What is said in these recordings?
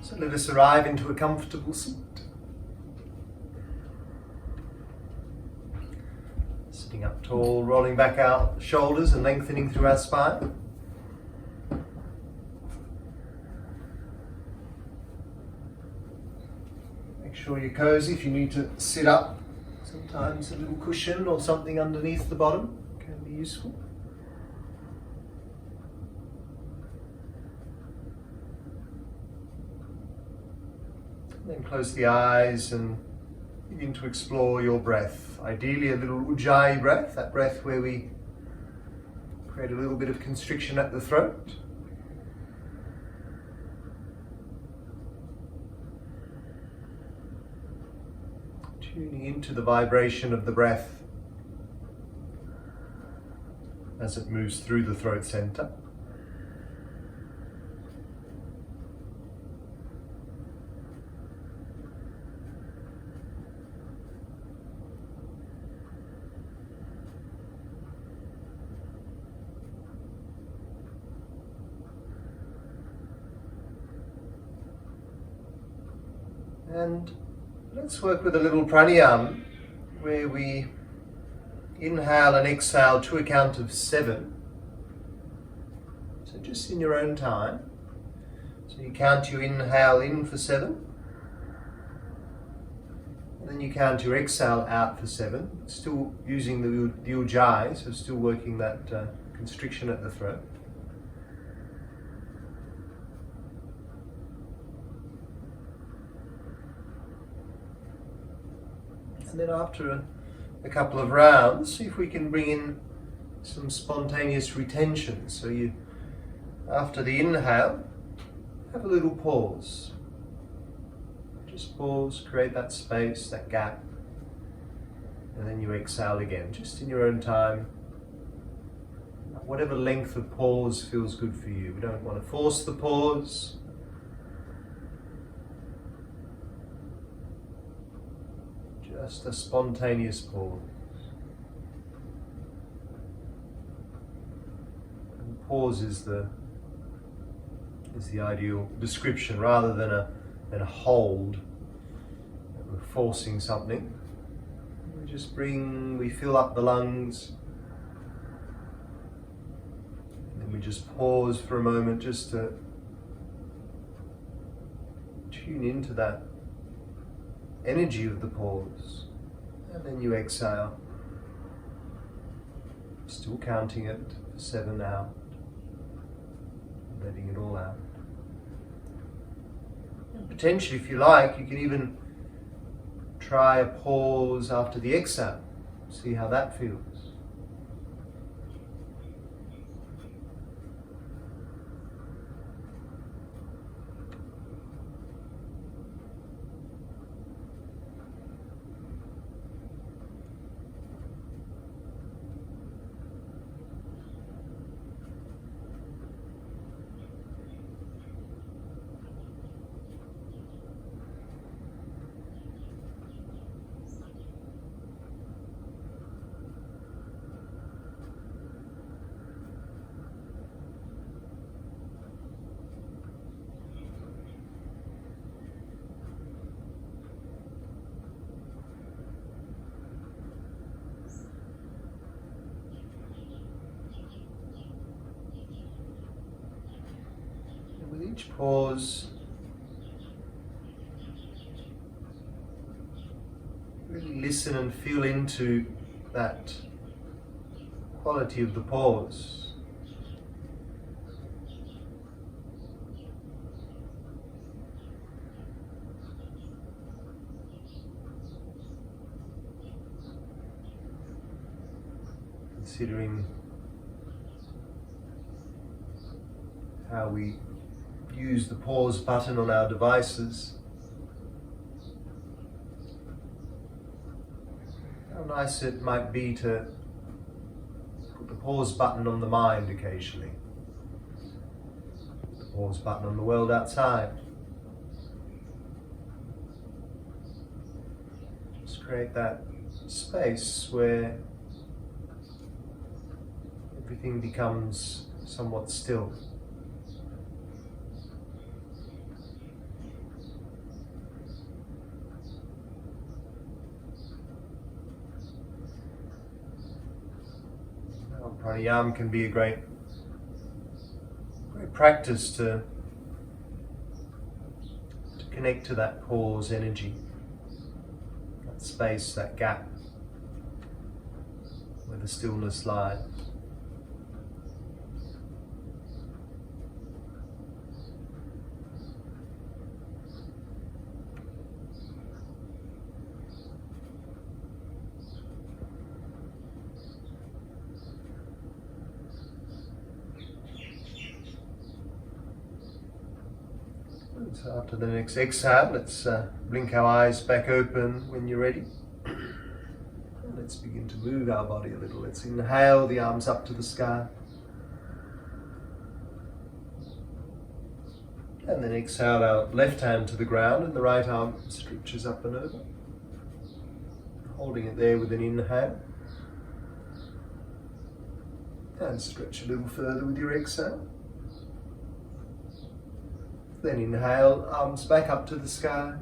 So let us arrive into a comfortable seat. Sitting up tall, rolling back our shoulders and lengthening through our spine. Make sure you're cozy. If you need to sit up, sometimes a little cushion or something underneath the bottom can be useful. Then close the eyes and begin to explore your breath. Ideally a little ujjayi breath, that breath where we create a little bit of constriction at the throat. Tuning into the vibration of the breath as it moves through the throat center. And let's work with a little pranayama where we inhale and exhale to a count of 7. So just in your own time. So you count your inhale in for 7. And then you count your exhale out for 7. Still using the ujjayi, so still working that constriction at the throat. And then after a couple of rounds, see if we can bring in some spontaneous retention. So you, after the inhale, have a little pause. Just pause, create that space, that gap. And then you exhale again, just in your own time. Whatever length of pause feels good for you. We don't want to force the pause. Just a spontaneous pause. And pause is the ideal description rather than a hold. We're forcing something. We fill up the lungs. And then we just pause for a moment just to tune into that energy of the pause, and then you exhale, still counting it for 7 out, letting it all out. And potentially, if you like, you can even try a pause after the exhale, see how that feels. With each pause, really listen and feel into that quality of the pause. Considering how we use the pause button on our devices. How nice it might be to put the pause button on the mind occasionally. The pause button on the world outside. Just create that space where everything becomes somewhat still. Pranayama can be a great practice to connect to that pause energy, that space, that gap where the stillness lies. So after the next exhale, let's blink our eyes back open when you're ready. And let's begin to move our body a little. Let's inhale, the arms up to the sky. And then exhale, our left hand to the ground and the right arm stretches up and over. Holding it there with an inhale. And stretch a little further with your exhale. Then inhale, arms back up to the sky.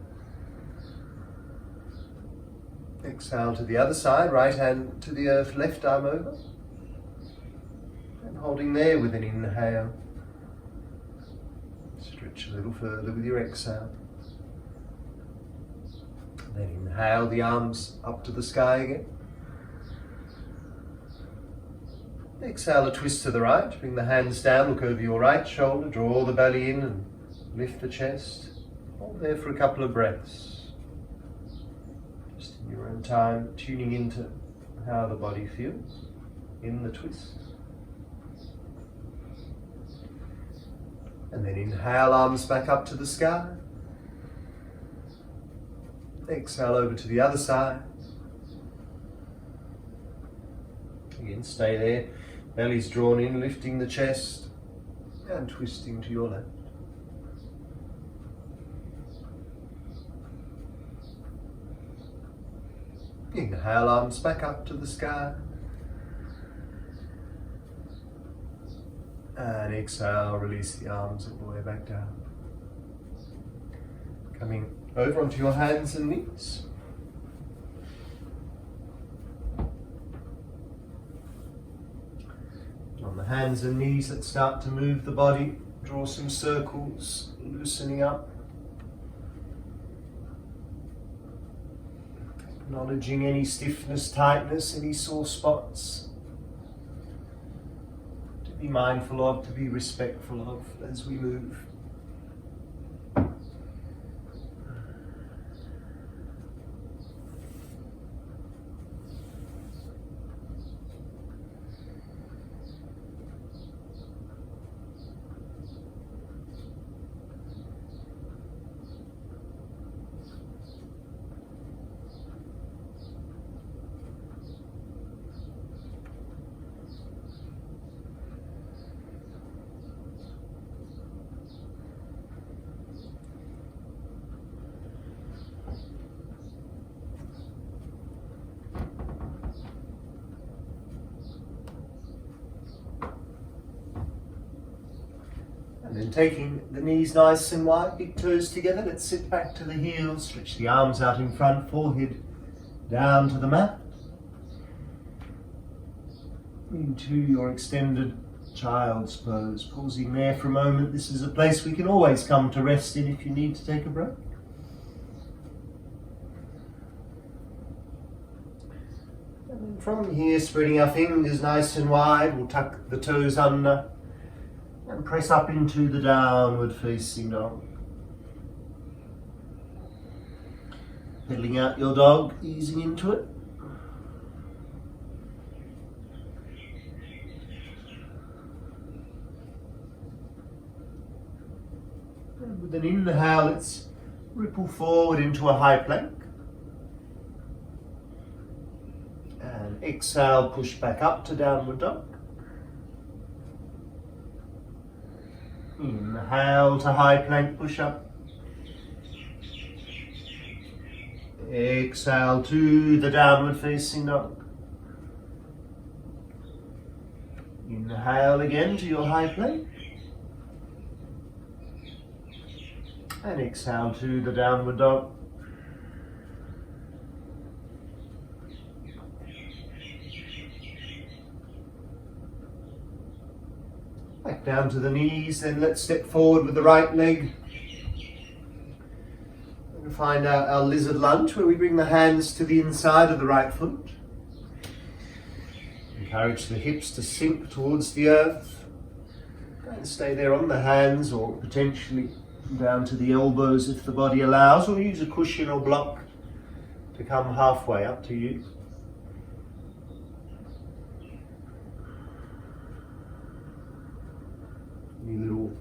Exhale to the other side, right hand to the earth, left arm over. And holding there with an inhale. Stretch a little further with your exhale. Then inhale, the arms up to the sky again. Exhale, a twist to the right. Bring the hands down, look over your right shoulder, draw the belly in and lift the chest. Hold there for a couple of breaths. Just in your own time, tuning into how the body feels in the twist. And then inhale, arms back up to the sky. Exhale over to the other side. Again, stay there. Belly's drawn in, lifting the chest and twisting to your left. Inhale, arms back up to the sky. And exhale, release the arms all the way back down. Coming over onto your hands and knees. On the hands and knees, let's start to move the body. Draw some circles, loosening up. Acknowledging any stiffness, tightness, any sore spots. To be mindful of, to be respectful of as we move. And then taking the knees nice and wide, big toes together, let's sit back to the heels, stretch the arms out in front, forehead down to the mat. Into your extended child's pose, pausing there for a moment. This is a place we can always come to rest in if you need to take a break. And then from here, spreading our fingers nice and wide, we'll tuck the toes under. And press up into the downward facing dog. Pedaling out your dog, easing into it. And with an inhale, let's ripple forward into a high plank. And exhale, push back up to downward dog. Inhale to high plank push up. Exhale to the downward facing dog. Inhale again to your high plank. And exhale to the downward dog. Back down to the knees, then let's step forward with the right leg. And find our lizard lunge, where we bring the hands to the inside of the right foot. Encourage the hips to sink towards the earth. And stay there on the hands, or potentially down to the elbows if the body allows, or use a cushion or block to come halfway, up to you. Any little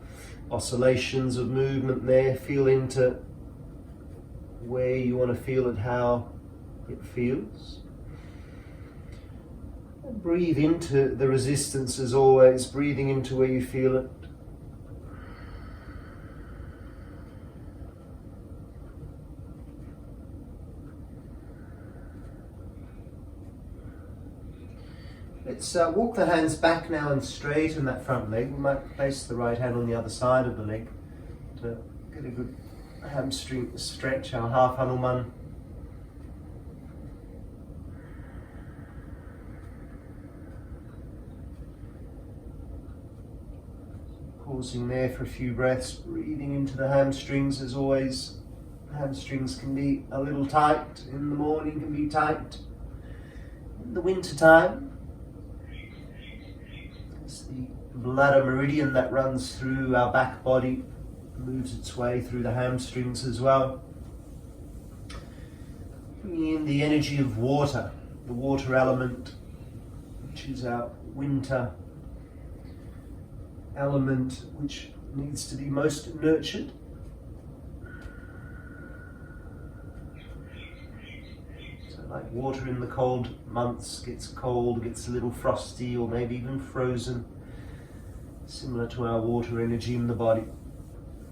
oscillations of movement there, feel into where you want to feel it, how it feels. And breathe into the resistance as always, breathing into where you feel it. Let's walk the hands back now and straighten that front leg. We might place the right hand on the other side of the leg to get a good hamstring stretch, our half Hanuman. Pausing there for a few breaths, breathing into the hamstrings as always. Hamstrings can be a little tight in the morning, can be tight in the winter time. It's the bladder meridian that runs through our back body, moves its way through the hamstrings as well. Bringing in the energy of water, the water element, which is our winter element, which needs to be most nurtured. So like water in the cold months, gets cold, gets a little frosty, or maybe even frozen, similar to our water energy in the body.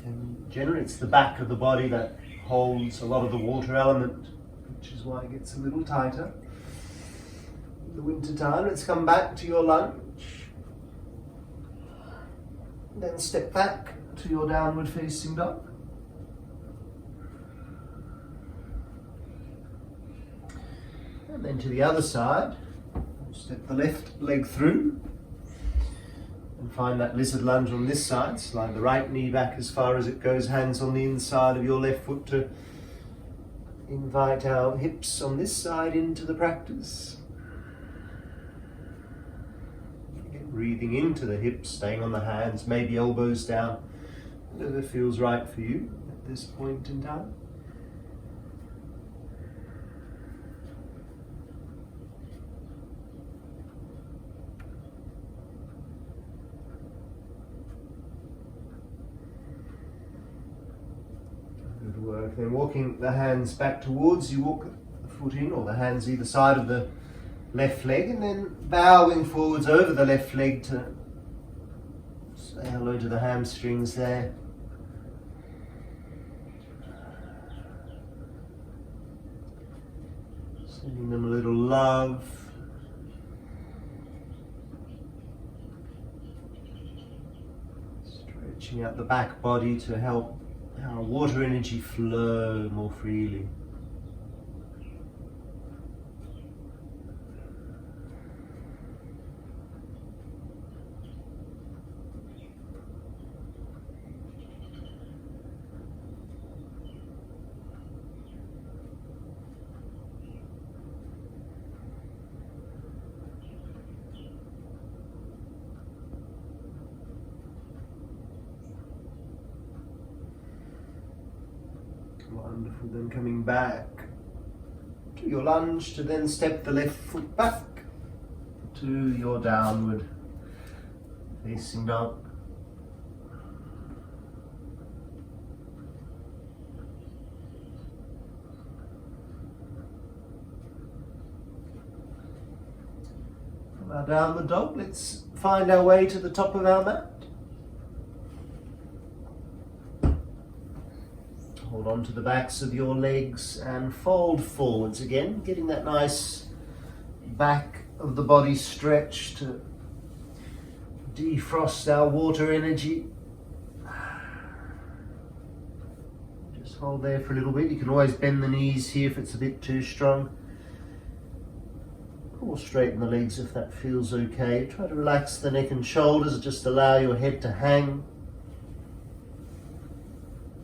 And generally it's the back of the body that holds a lot of the water element, which is why it gets a little tighter in the winter time. Let's come back to your lunge. Then step back to your downward facing dog. And then to the other side, step the left leg through and find that lizard lunge on this side. Slide the right knee back as far as it goes, hands on the inside of your left foot to invite our hips on this side into the practice. Breathing into the hips, staying on the hands, maybe elbows down, whatever feels right for you at this point in time. Good work. Then walking the hands back towards you, walk the foot in, or the hands either side of the left leg, and then bowing forwards over the left leg to say hello to the hamstrings there. Sending them a little love. Stretching out the back body to help our water energy flow more freely. Wonderful. Then coming back to your lunge to then step the left foot back to your downward facing dog. From our downward dog, let's find our way to the top of our mat. Hold on to the backs of your legs and fold forwards again, getting that nice back of the body stretch to defrost our water energy. Just hold there for a little bit. You can always bend the knees here if it's a bit too strong. or straighten the legs if that feels okay. Try to relax the neck and shoulders, just allow your head to hang.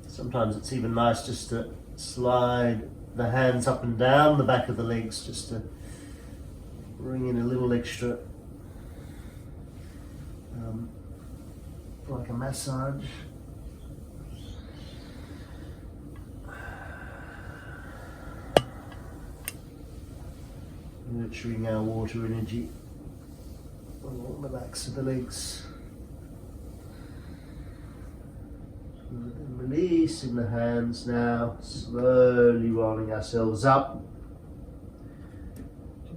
Sometimes it's even nice just to slide the hands up and down the back of the legs, just to bring in a little extra, like a massage. Nurturing our water energy along the backs of the legs. And then releasing the hands now, slowly rolling ourselves up.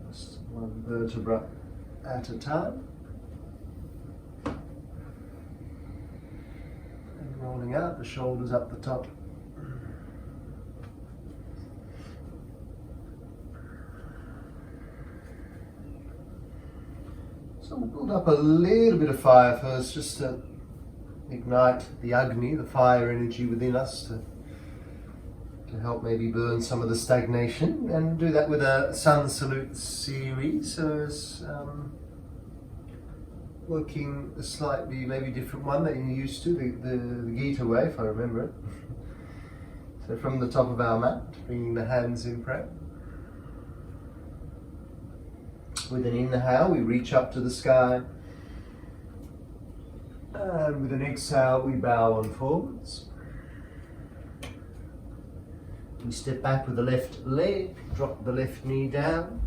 Just one vertebra at a time. And rolling out, the shoulders up the top. So we'll build up a little bit of fire first, just to ignite the Agni, the fire energy within us, to help maybe burn some of the stagnation, and do that with a Sun Salute series. So it's working a slightly maybe different one that you're used to, the Gita way, if I remember it. So from the top of our mat, bringing the hands in prayer. With an inhale, we reach up to the sky. And with an exhale, we bow on forwards. We step back with the left leg, drop the left knee down.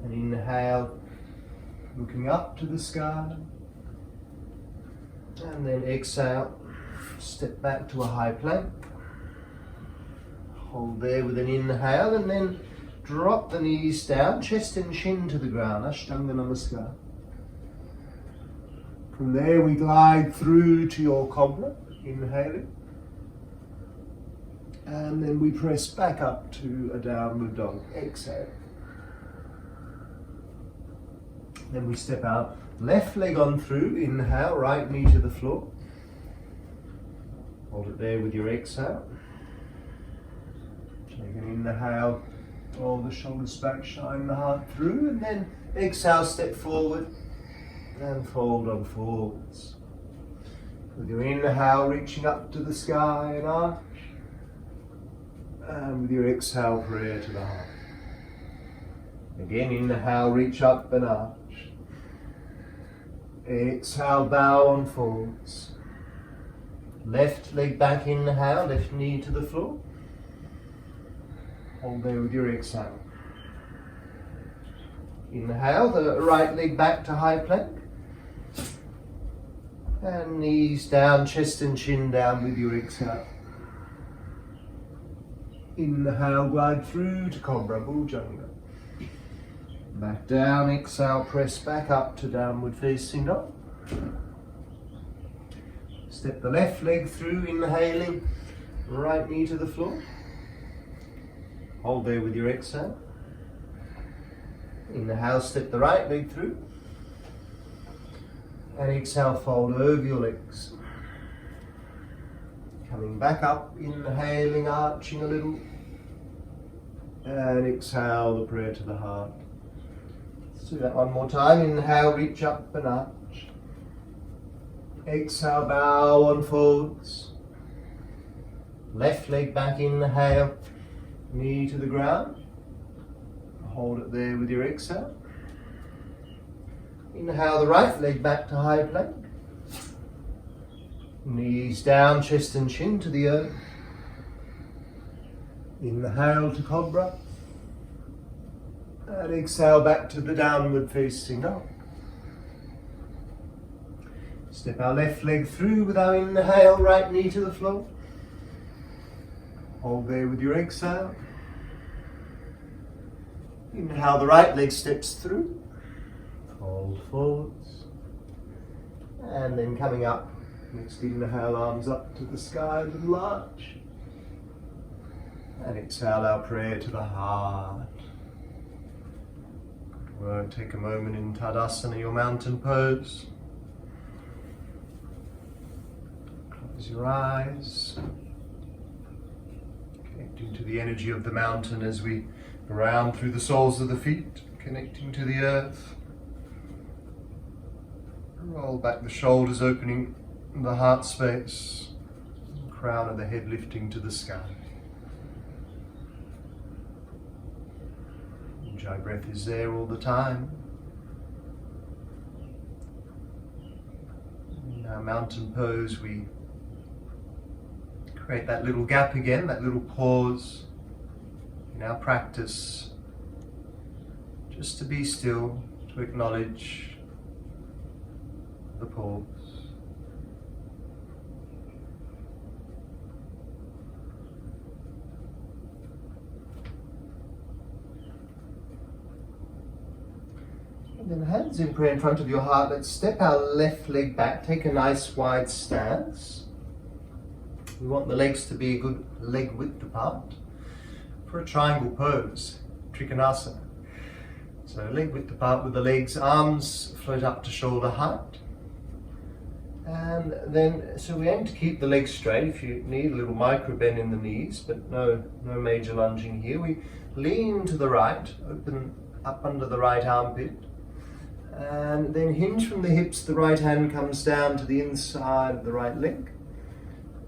And inhale, looking up to the sky. And then exhale, step back to a high plank. Hold there with an inhale, and then drop the knees down, chest and chin to the ground, Ashtanga Namaskar. From there we glide through to your cobra, inhaling. And then we press back up to a downward dog, exhale. Then we step our left leg on through, inhale, right knee to the floor. Hold it there with your exhale. Take an inhale. Roll the shoulders back, shine the heart through, and then exhale, step forward and fold on forwards. With your inhale, reaching up to the sky and arch, and with your exhale, prayer to the heart. Again, inhale, reach up and arch. Exhale, bow on forwards. Left leg back, inhale, left knee to the floor. Hold there with your exhale. Inhale, the right leg back to high plank. And knees down, chest and chin down with your exhale. Inhale, glide through to Cobra, Bhujanga. Back down, exhale, press back up to downward facing dog. Step the left leg through, inhaling, right knee to the floor. Hold there with your exhale. Inhale, step the right leg through. And exhale, fold over your legs. Coming back up, inhaling, arching a little. And exhale, the prayer to the heart. Let's do that one more time. Inhale, reach up and arch. Exhale, bow on forwards. Left leg back, inhale. Knee to the ground. Hold it there with your exhale. Inhale the right leg back to high plank. Knees down, chest and chin to the earth. Inhale to Cobra. And exhale back to the downward facing dog. Step our left leg through with our inhale, right knee to the floor. Hold there with your exhale. Inhale, the right leg steps through. Fold forwards. And then coming up, next inhale, arms up to the sky, little arch. And exhale our prayer to the heart. Good work. Take a moment in Tadasana, your mountain pose. Close your eyes. Connect into the energy of the mountain as we go round through the soles of the feet. connecting to the earth. Roll back the shoulders, opening the heart space. Crown of the head lifting to the sky. Ujjayi breath is there all the time. In our mountain pose, we create that little gap again, that little pause in our practice, just to be still, to acknowledge the pause. And then hands in prayer in front of your heart. Let's step our left leg back, take a nice wide stance. We want the legs to be a good leg width apart for a triangle pose, Trikonasana. So leg width apart with the legs, arms float up to shoulder height. And then, so we aim to keep the legs straight. If you need a little micro bend in the knees, but no major lunging here. We lean to the right, open up under the right armpit. And then hinge from the hips, the right hand comes down to the inside of the right leg.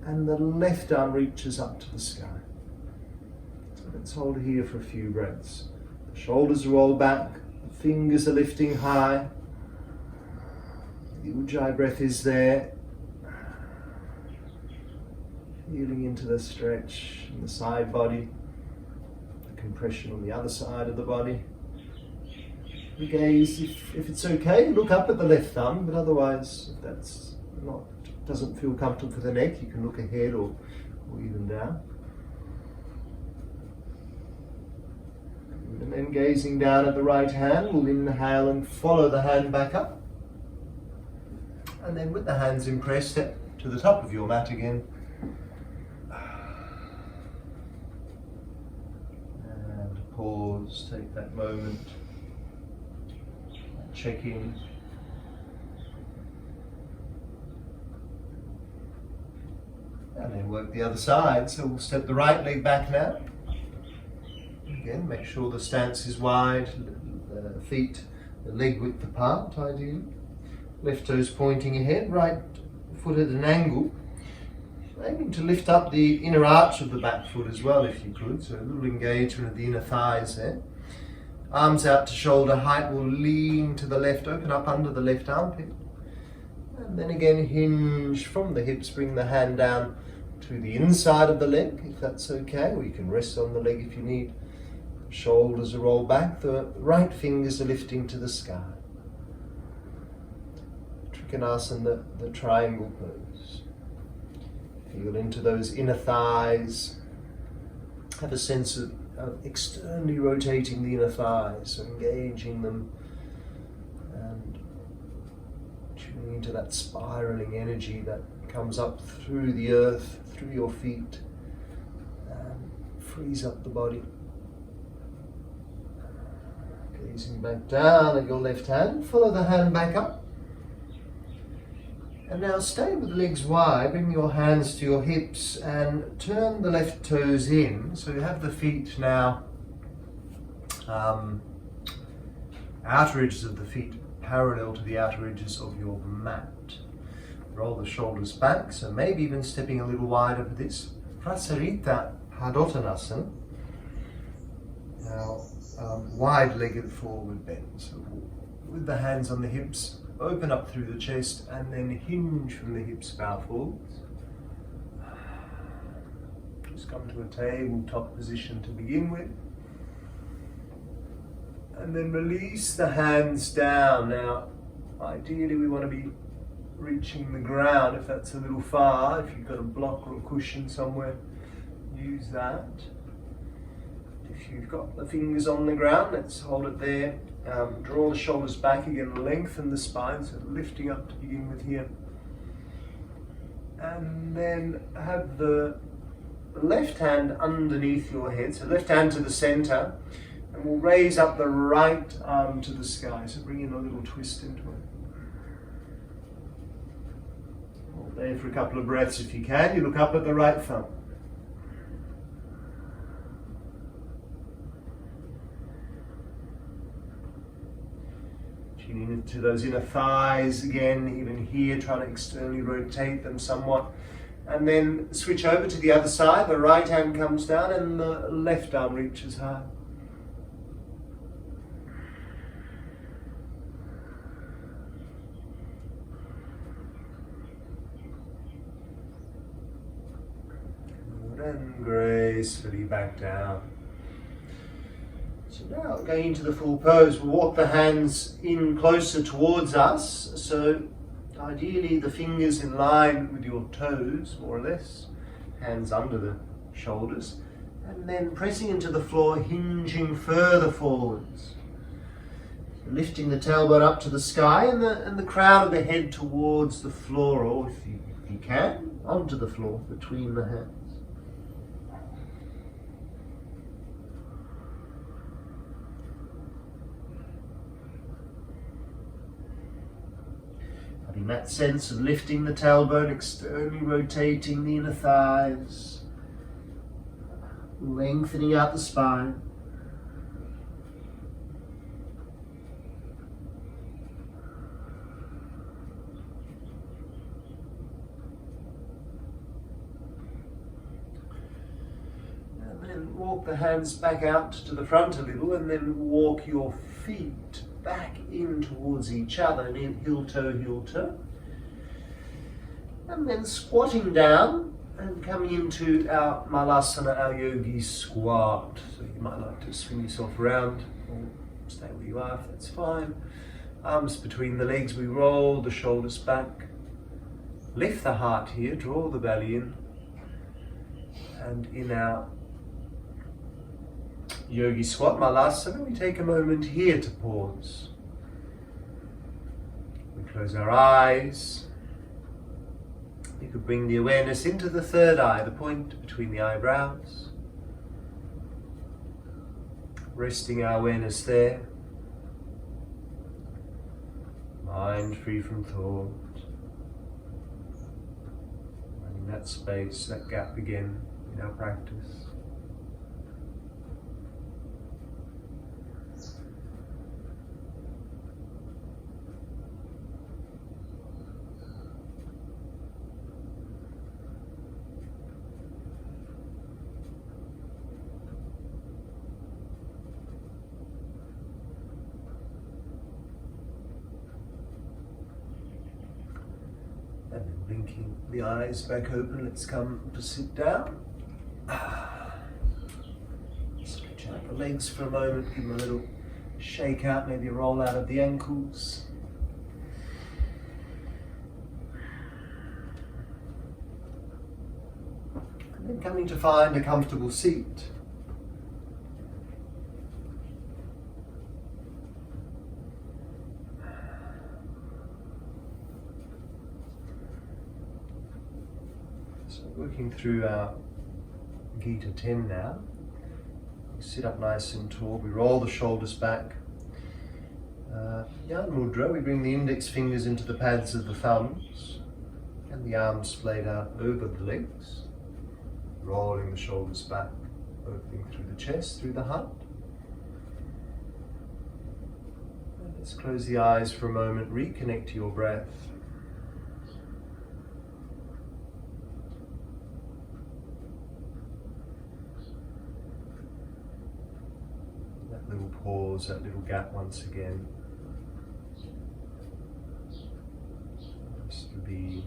And the left arm reaches up to the sky. So let's hold here for a few breaths. The shoulders roll back, the fingers are lifting high. The Ujjayi breath is there. Feeling into the stretch in the side body, the compression on the other side of the body. The gaze, if it's okay, look up at the left thumb, but otherwise, if that's doesn't feel comfortable for the neck, you can look ahead or even down. And then gazing down at the right hand, we'll inhale and follow the hand back up. And then with the hands in prayer, step to the top of your mat again. And pause, take that moment. Check in. And then work the other side. So we'll step the right leg back now. Again, make sure the stance is wide, the feet, the leg width apart ideally. Left toes pointing ahead, right foot at an angle. Aiming to lift up the inner arch of the back foot as well if you could. So a little engagement of the inner thighs there. Arms out to shoulder height, will lean to the left, open up under the left armpit. And then again hinge from the hips, bring the hand down to the inside of the leg, if that's okay, or you can rest on the leg if you need. Shoulders are rolled back, the right fingers are lifting to the sky. Trikonasana, the triangle pose. Feel into those inner thighs. Have a sense of externally rotating the inner thighs, so engaging them and tuning into that spiraling energy that comes up through the earth, through your feet, and frees up the body. Gazing back down at your left hand, follow the hand back up. And now stay with the legs wide, bring your hands to your hips and turn the left toes in. So you have the feet now, outer edges of the feet parallel to the outer edges of your mat. Roll the shoulders back, so maybe even stepping a little wider for this. Prasarita Padottanasana. Now, wide-legged forward bend. So with the hands on the hips, open up through the chest and then hinge from the hips, bow forwards. Just come to a tabletop position to begin with. And then release the hands down. Now, ideally we want to be reaching the ground. If that's a little far, if you've got a block or a cushion somewhere, use that. If you've got the fingers on the ground, let's hold it there. Draw the shoulders back again, lengthen the spine, so lifting up to begin with here. And then have the left hand underneath your head, so left hand to the center, and we'll raise up the right arm to the sky, so bring in a little twist into it. Hold there for a couple of breaths if you can. You look up at the right thumb. into those inner thighs again, even here, trying to externally rotate them somewhat. And then switch over to the other side. The right hand comes down and the left arm reaches high. And gracefully back down. So now going into the full pose, we'll walk the hands in closer towards us. So ideally the fingers in line with your toes, more or less. Hands under the shoulders. And then pressing into the floor, hinging further forwards. Lifting the tailbone up to the sky and the crown of the head towards the floor, or if you can, onto the floor between the hands. Having that sense of lifting the tailbone, externally rotating the inner thighs, lengthening out the spine. And then walk the hands back out to the front a little, and then walk your feet back in towards each other, heel toe, heel toe. And then squatting down and coming into our malasana, our yogi squat. So you might like to swing yourself around or stay where you are if that's fine. Arms between the legs, we roll the shoulders back. Lift the heart here, draw the belly in. And in our yogi squat, malasana, we take a moment here to pause. We close our eyes. You could bring the awareness into the third eye, the point between the eyebrows. Resting our awareness there. Mind free from thought. Finding that space, that gap again in our practice. And then blinking the eyes back open, let's come to sit down. Stretch out the legs for a moment, give them a little shake out, maybe a roll out of the ankles. And then coming to find a comfortable seat. Working through our Gita 10 now. We sit up nice and tall, we roll the shoulders back. Yan Mudra, we bring the index fingers into the pads of the thumbs and the arms splayed out over the legs. Rolling the shoulders back, opening through the chest, through the heart. And let's close the eyes for a moment, reconnect to your breath. Little pause, that little gap once again. Just to be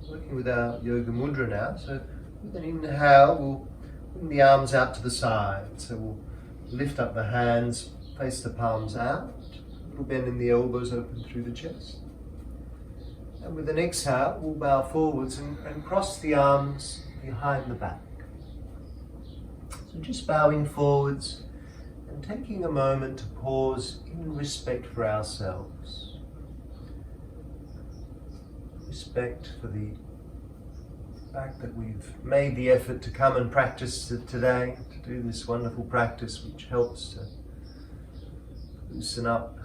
working with our yoga mudra now. So with an inhale, we'll bring the arms out to the side. So we'll lift up the hands, face the palms out, a little bend in the elbows, open through the chest. And with an exhale, we'll bow forwards and cross the arms behind the back. So just bowing forwards and taking a moment to pause in respect for ourselves. Respect for the fact that we've made the effort to come and practice today, to do this wonderful practice which helps to loosen up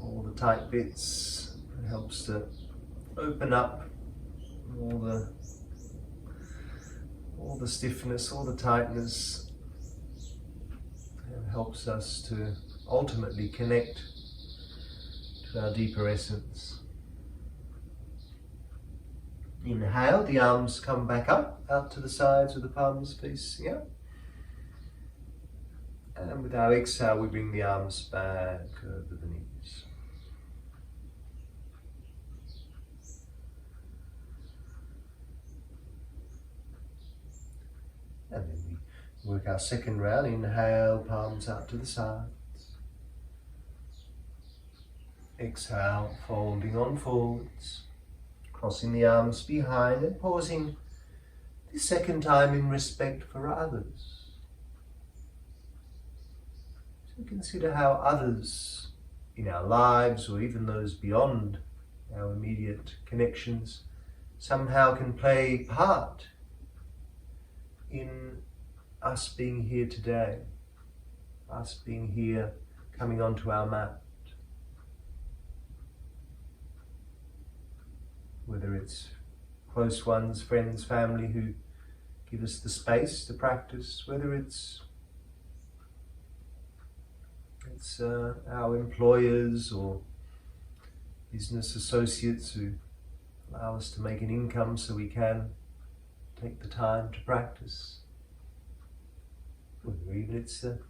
all the tight bits, and helps to open up all all the stiffness, all the tightness, and helps us to ultimately connect to our deeper essence. Inhale, the arms come back up, out to the sides with the palms facing up. And with our exhale, we bring the arms back over the knees. And then we work our second round. Inhale, palms out to the sides. Exhale, folding on forwards. Crossing the arms behind and pausing the second time in respect for others. So consider how others in our lives, or even those beyond our immediate connections, somehow can play part in us being here today, us being here coming onto our mat. Whether it's close ones, friends, family who give us the space to practice, whether it's our employers or business associates who allow us to make an income so we can take the time to practice. Whether even it's the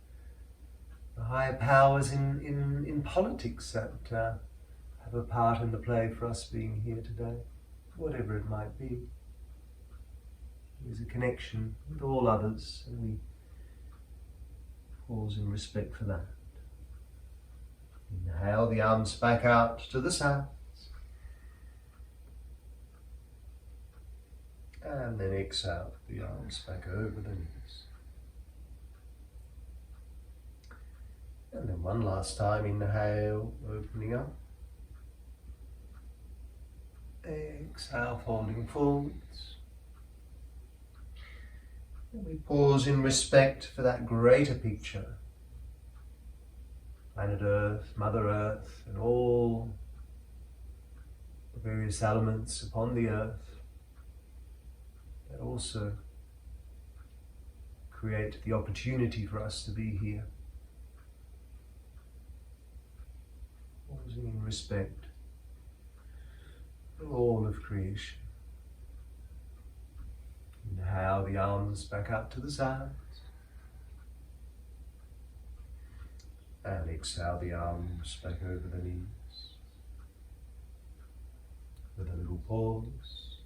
higher powers in politics that have a part in the play for us being here today, whatever it might be. There's a connection with all others, and we pause in respect for that. Inhale, the arms back out to the sides. And then exhale, the arms back over the knees. And then one last time, inhale, opening up. Exhale, folding forwards. And we pause in respect for that greater picture. Planet Earth, Mother Earth, and all the various elements upon the earth that also create the opportunity for us to be here. Pausing in respect for all of creation. Inhale, the arms back up to the sides. And exhale, the arms back over the knees. With a little pause.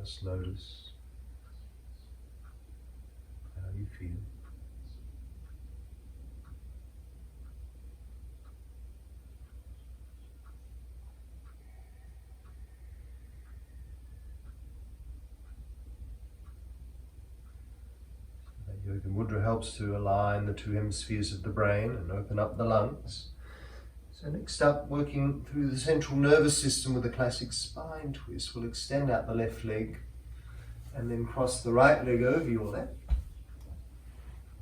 Just notice how you feel. Yoga Mudra helps to align the two hemispheres of the brain and open up the lungs. So next up, working through the central nervous system with a classic spine twist, we'll extend out the left leg and then cross the right leg over your left.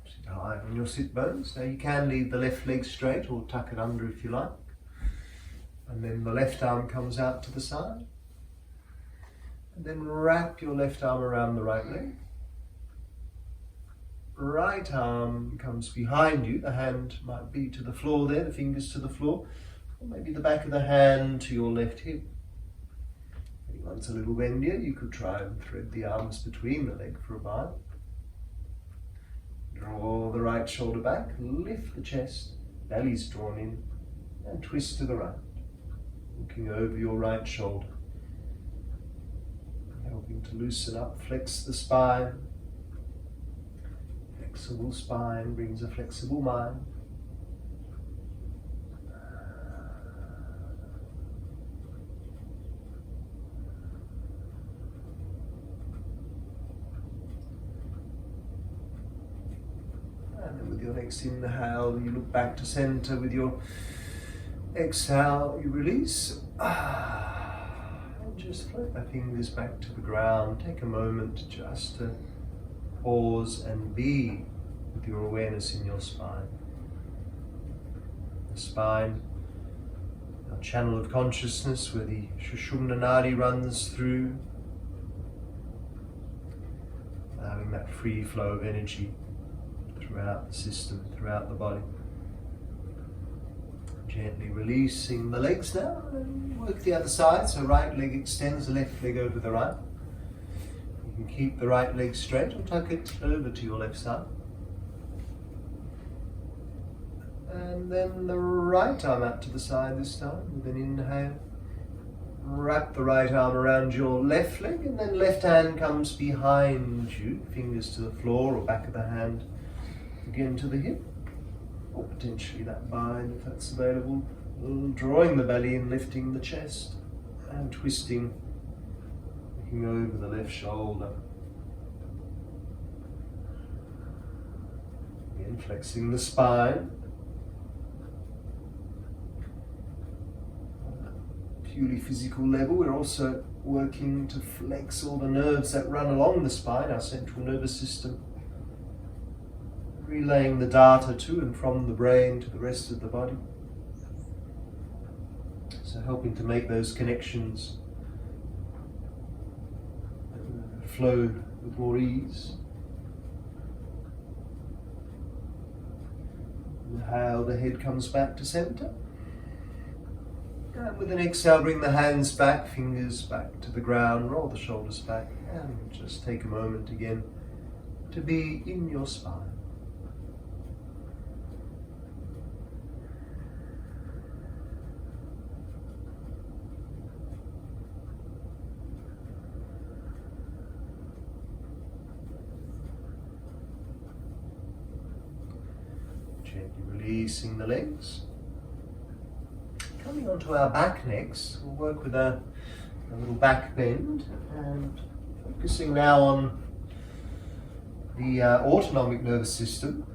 Sit high on your sit bones. Now you can leave the left leg straight or tuck it under if you like. And then the left arm comes out to the side. And then wrap your left arm around the right leg. Right arm comes behind you, the hand might be to the floor there, the fingers to the floor, or maybe the back of the hand to your left hip. If anyone's a little bendier, you could try and thread the arms between the leg for a while. Draw the right shoulder back, lift the chest, belly's drawn in, and twist to the right, looking over your right shoulder, helping to loosen up, flex the spine. Flexible spine brings a flexible mind. And then with your next inhale, you look back to center. With your exhale, you release. And just float my fingers back to the ground. Take a moment just to pause and be with your awareness in your spine. The spine our channel of consciousness where the Sushumna Nadi runs through, allowing that free flow of energy throughout the system, throughout the body. Gently releasing the legs now, and work the other side. So right leg extends, the left leg over the right. You can keep the right leg straight or tuck it over to your left side. And then the right arm out to the side this time with an inhale. Wrap the right arm around your left leg, and then left hand comes behind you, fingers to the floor or back of the hand, again to the hip. Or potentially that bind if that's available. Drawing the belly and lifting the chest and twisting, looking over the left shoulder. Again, flexing the spine. On a purely physical level, we're also working to flex all the nerves that run along the spine, our central nervous system. Relaying the data to and from the brain to the rest of the body. So helping to make those connections flow with more ease. Inhale, the head comes back to center. And with an exhale, bring the hands back, fingers back to the ground, roll the shoulders back, and just take a moment again to be in your spine. Gently releasing the legs. Coming onto our back next, we'll work with a little back bend and focusing now on the autonomic nervous system,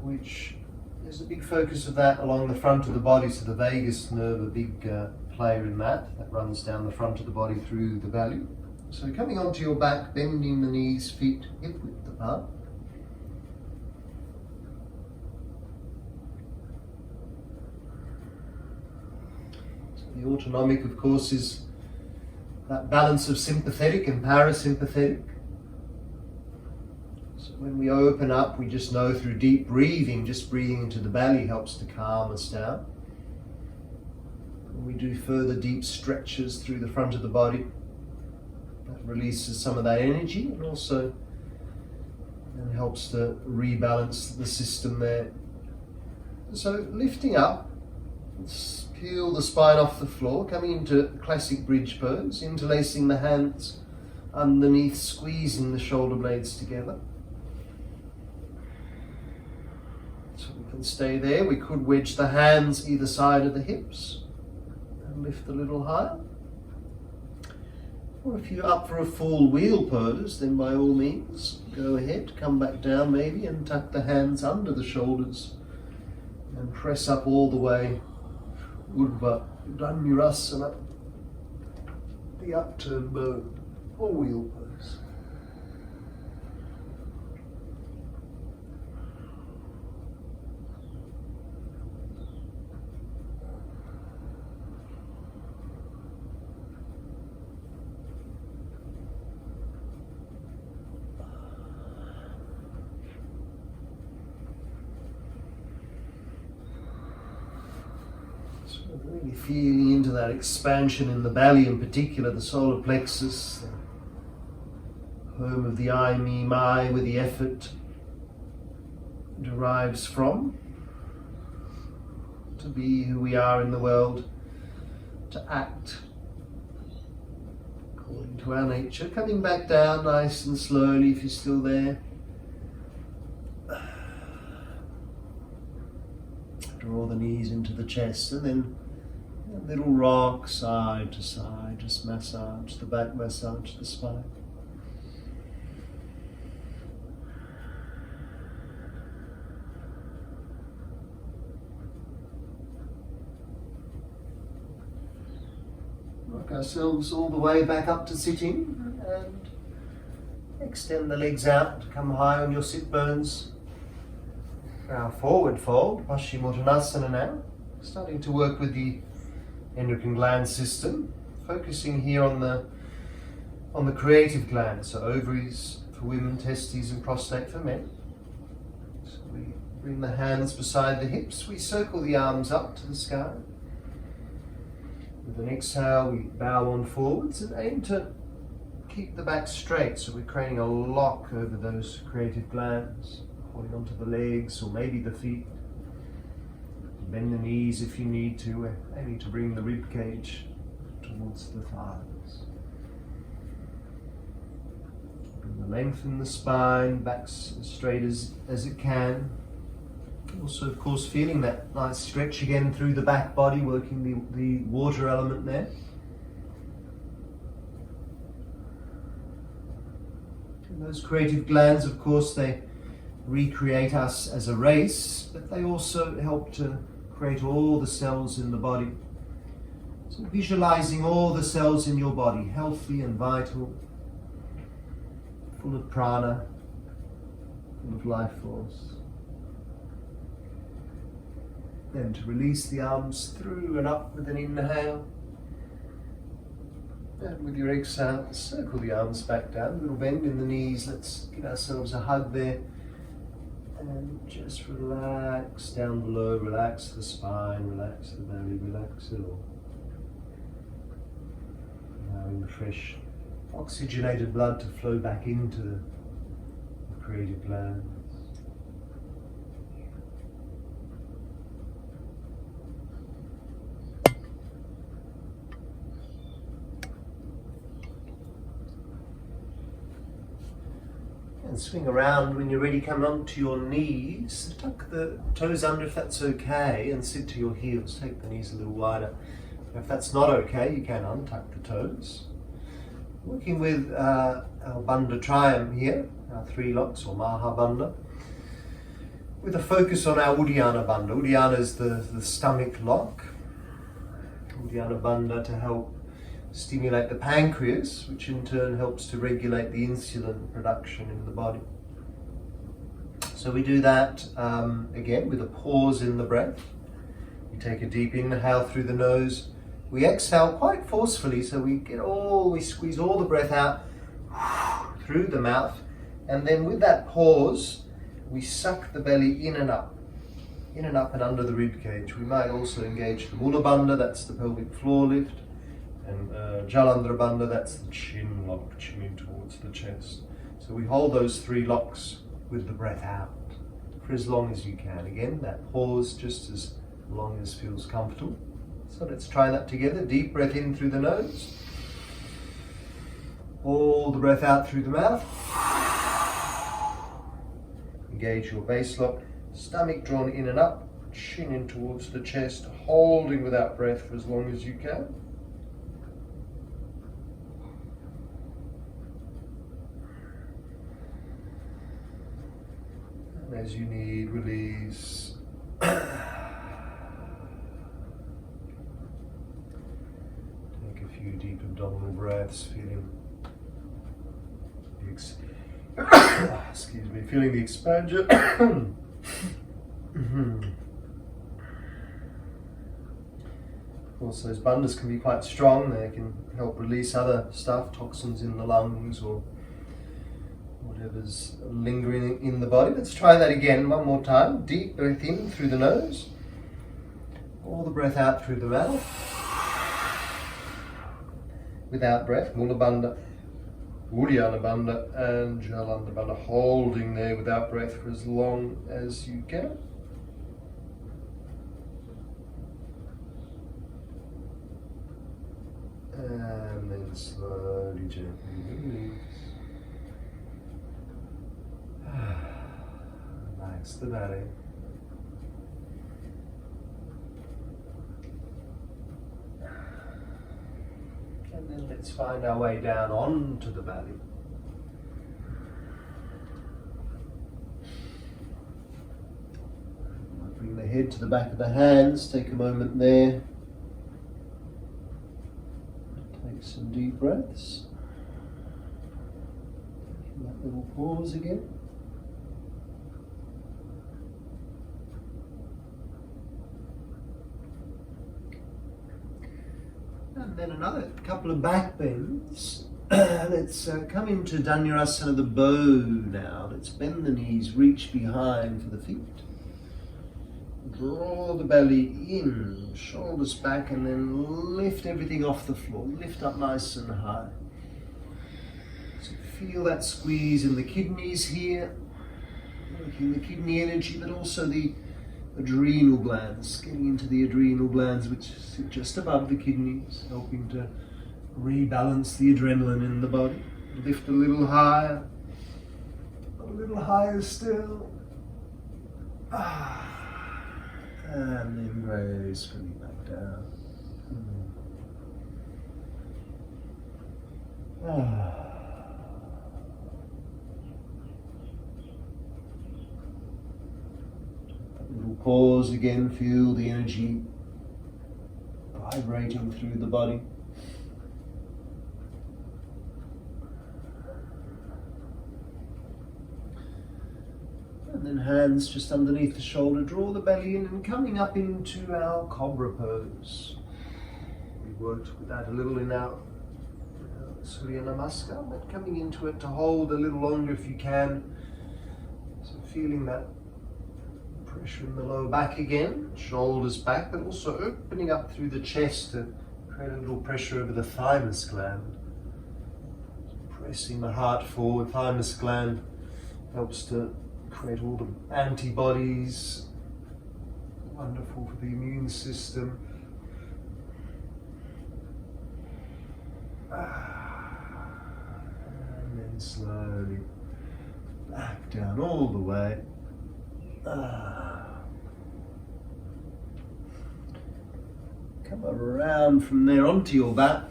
which there's a big focus of that along the front of the body, so the vagus nerve, a big player in that runs down the front of the body through the belly. So coming onto your back, bending the knees, feet hip width apart. The autonomic, of course, is that balance of sympathetic and parasympathetic. So when we open up, we just know through deep breathing, just breathing into the belly helps to calm us down. When we do further deep stretches through the front of the body, that releases some of that energy and also helps to rebalance the system there. So lifting up, peel the spine off the floor, coming into classic bridge pose, interlacing the hands underneath, squeezing the shoulder blades together. So we can stay there. We could wedge the hands either side of the hips and lift a little higher. Or if you're up for a full wheel pose, then by all means, go ahead, come back down maybe and tuck the hands under the shoulders and press up all the way. Urdhva Dhanurasana, the upturned bone, or wheel pose. Really feeling into that expansion in the belly, in particular the solar plexus, the home of the I, me, my, where the effort derives from, to be who we are in the world, to act according to our nature. Coming back down nice and slowly if you're still there. Draw the knees into the chest and then a little rock side to side, just massage the back, massage the spine. Rock ourselves all the way back up to sitting and extend the legs out to come high on your sit bones. Our forward fold, Paschimottanasana now. starting to work with the endocrine gland system, focusing here on the creative glands, so ovaries for women, testes and prostate for men. So we bring the hands beside the hips, we circle the arms up to the sky. With an exhale, we bow on forwards and aim to keep the back straight, so we're creating a lock over those creative glands, holding onto the legs or maybe the feet. Bend the knees if you need to. We're aiming to bring the rib cage towards the thighs. Lengthen the spine, back as straight as it can. Also, of course, feeling that nice stretch again through the back body, working the water element there. And those creative glands, of course, they recreate us as a race, but they also help to create all the cells in the body. So visualizing all the cells in your body, healthy and vital, full of prana, full of life force. Then to release the arms through and up with an inhale. And with your exhale, circle the arms back down, a little bend in the knees. Let's give ourselves a hug there. And just relax down below, relax the spine, relax the belly, relax it all. Allowing the fresh oxygenated blood to flow back into the creative glands. And swing around. When you're ready, come onto your knees. Tuck the toes under if that's okay, and sit to your heels. Take the knees a little wider. If that's not okay, you can untuck the toes. Working with our Bandha Trayam here, our 3 locks or Maha Bandha, with a focus on our Uddiyana Bandha. Uddiyana is the stomach lock. Uddiyana Bandha to help stimulate the pancreas, which in turn helps to regulate the insulin production in the body. So we do that again with a pause in the breath. We take a deep inhale through the nose. We exhale quite forcefully, so we squeeze all the breath out through the mouth, and then with that pause, we suck the belly in and up and under the rib cage. We might also engage the Mula Bandha, that's the pelvic floor lift, and Jalandhara Bandha, that's the chin lock, chin in towards the chest. So we hold those 3 locks with the breath out for as long as you can. Again, that pause just as long as feels comfortable. So let's try that together. Deep breath in through the nose. All the breath out through the mouth. Engage your base lock. Stomach drawn in and up. Chin in towards the chest. Holding without breath for as long as you can. And as you need, release. Deep abdominal breaths, feeling feeling the expansion. Of course, those bandhas can be quite strong. They can help release other stuff, toxins in the lungs or whatever's lingering in the body. Let's try that again one more time. Deep breath in through the nose. All the breath out through the mouth. Without breath, Mula Bandha, Uddiyana Bandha and Jalandhara Bandha, holding there without breath for as long as you can. And then slowly, gently release. Relax the belly. And then let's find our way down onto the belly. Bring the head to the back of the hands, take a moment there. Take some deep breaths. That little pause again. And then another couple of back bends. Let's come into Dhanurasana, the bow now. Let's bend the knees, reach behind for the feet. Draw the belly in, shoulders back, and then lift everything off the floor. Lift up nice and high. So feel that squeeze in the kidneys here. Working the kidney energy, but also the adrenal glands. Getting into the adrenal glands, which sit just above the kidneys, helping to rebalance the adrenaline in the body. Lift a little higher still. And then gracefully back down. A little pause again, feel the energy vibrating through the body. And then hands just underneath the shoulder, draw the belly in and coming up into our cobra pose. We worked with that a little in our Surya Namaskar, but coming into it to hold a little longer if you can. So feeling that pressure in the lower back again, shoulders back, but also opening up through the chest to create a little pressure over the thymus gland. So pressing the heart forward, thymus gland helps to create all the antibodies, wonderful for the immune system. And then slowly back down all the way. Come around from there onto your back.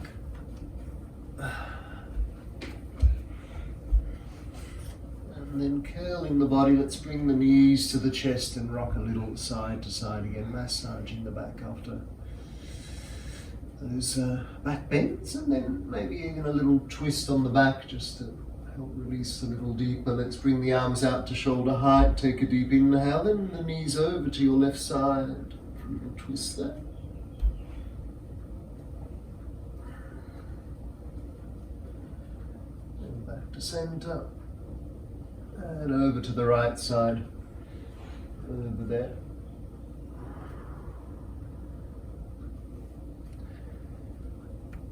And then curling the body, let's bring the knees to the chest and rock a little side to side again, massaging the back after those back bends, and then maybe even a little twist on the back just to help release a little deeper. Let's bring the arms out to shoulder height, take a deep inhale, then the knees over to your left side, a little twist there. And back to center. And over to the right side, over there.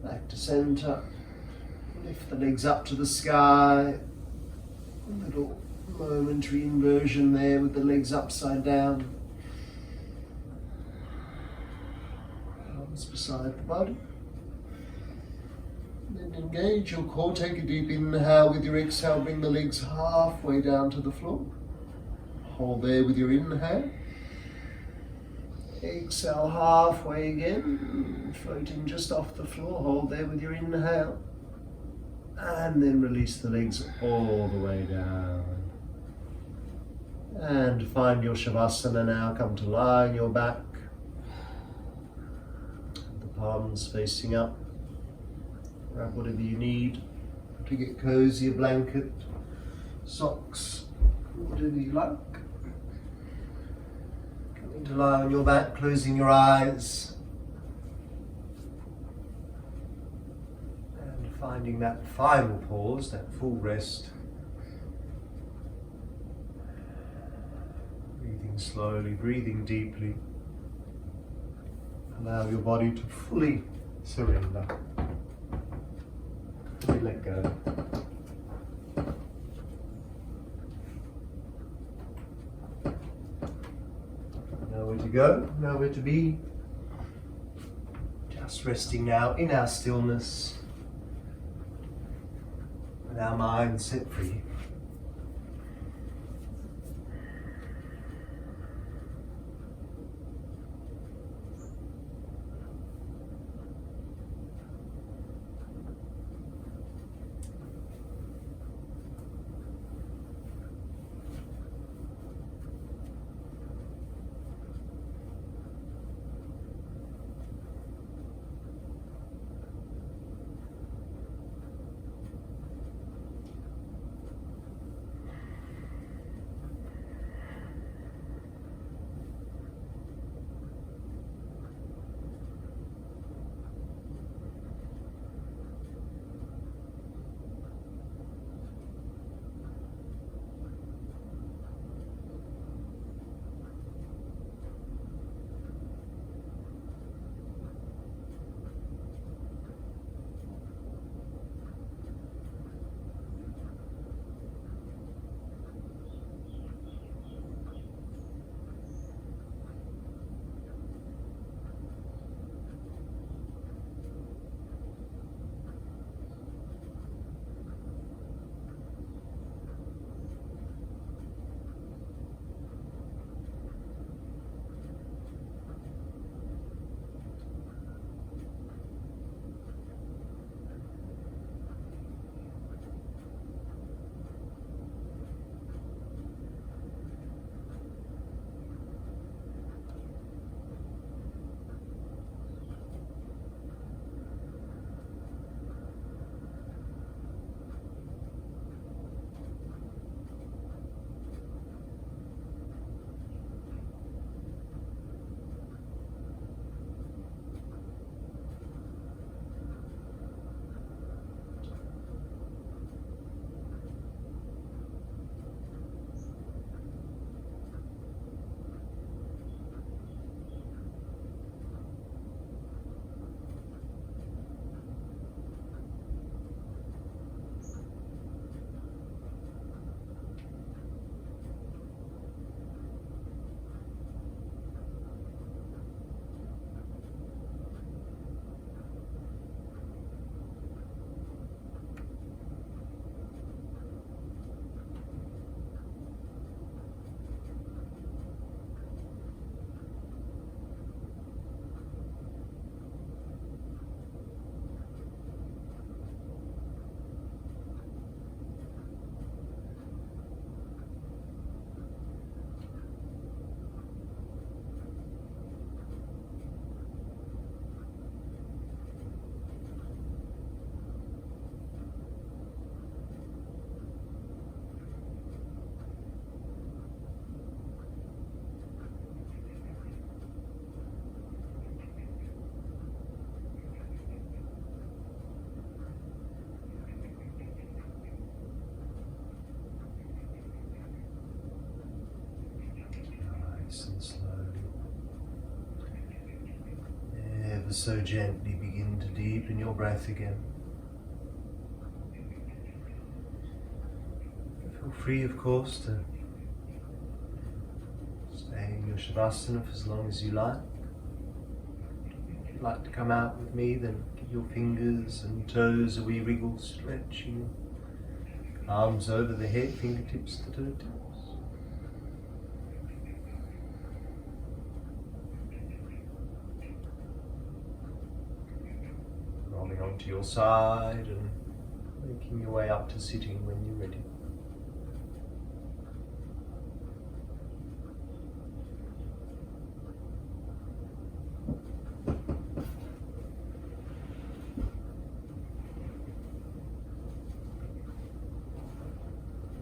Back to center. Lift the legs up to the sky. A little momentary inversion there with the legs upside down. Arms beside the body. Then engage your core, take a deep inhale with your exhale, bring the legs halfway down to the floor. Hold there with your inhale. Exhale halfway again, floating just off the floor, hold there with your inhale. And then release the legs all the way down. And find your Shavasana now, come to lie on your back. The palms facing up. Grab whatever you need to get cozy, a blanket, socks, whatever you like. Coming to lie on your back, closing your eyes. And finding that final pause, that full rest. Breathing slowly, breathing deeply. Allow your body to fully surrender. Let go. Nowhere to go, nowhere to be. Just resting now in our stillness, with our mind set free. ever so gently begin to deepen your breath again. Feel free, of course, to stay in your Shavasana for as long as you like. If you'd like to come out with me, then give your fingers and toes a wee wriggle, stretching. Arms over the head, fingertips to toe tips. Rolling onto your side and making your way up to sitting when you're ready.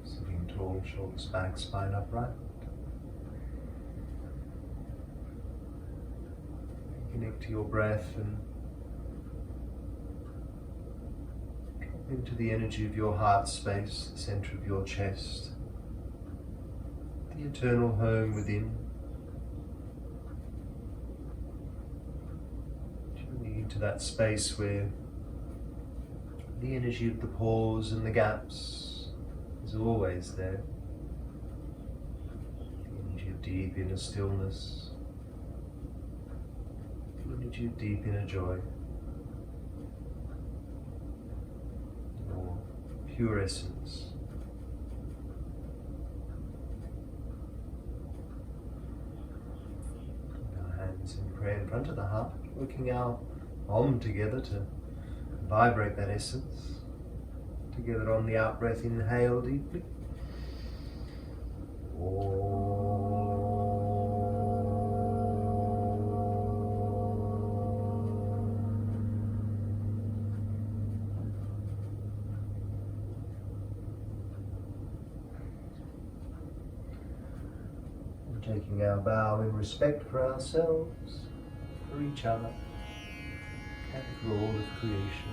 Sitting tall, shoulders back, spine upright. Connect to your breath and into the energy of your heart space, the center of your chest, the eternal home within. Tuning into that space where the energy of the pause and the gaps is always there. The energy of deep inner stillness, the energy of deep inner joy. Pure essence. Our hands in prayer in front of the heart, working our Om together to vibrate that essence. Together on the out breath, inhale deeply. Taking our bow in respect for ourselves, for each other, and for all of creation.